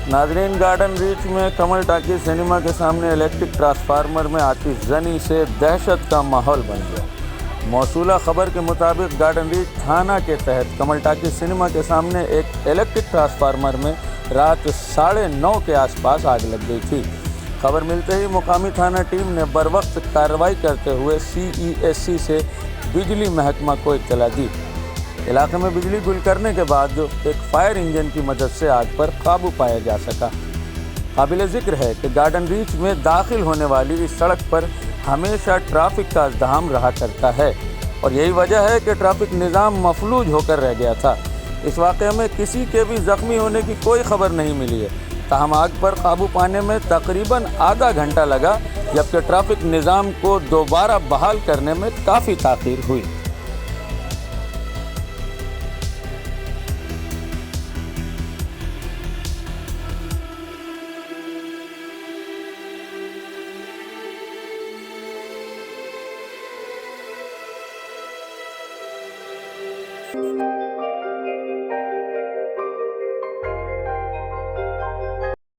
ناظرین، garden reach میں کمل talkie cinema کے سامنے الیکٹرک ٹرانسفارمر میں آتش زنی سے دہشت کا ماحول بن گیا۔ موصولہ خبر کے مطابق گارڈن ریچ تھانہ کے تحت کمل ٹاکی سنیما کے سامنے ایک الیکٹرک ٹرانسفارمر میں رات 9:30 کے آس پاس آگ لگ گئی تھی۔ خبر ملتے ہی مقامی تھانہ ٹیم نے بروقت کارروائی کرتے ہوئے CESC سے بجلی محکمہ کو اطلاع دی۔ علاقے میں بجلی گل کرنے کے بعد ایک فائر انجن کی مدد سے آگ پر قابو پایا جا سکا۔ قابل ذکر ہے کہ گارڈن ریچ میں داخل ہونے والی اس سڑک پر ہمیشہ ٹریفک کا ازدحام رہا کرتا ہے اور یہی وجہ ہے کہ ٹریفک نظام مفلوج ہو کر رہ گیا تھا۔ اس واقعے میں کسی کے بھی زخمی ہونے کی کوئی خبر نہیں ملی ہے، تاہم آگ پر قابو پانے میں تقریباً آدھا گھنٹہ لگا، جبکہ ٹریفک نظام کو دوبارہ بحال کرنے میں کافی تاخیر ہوئی۔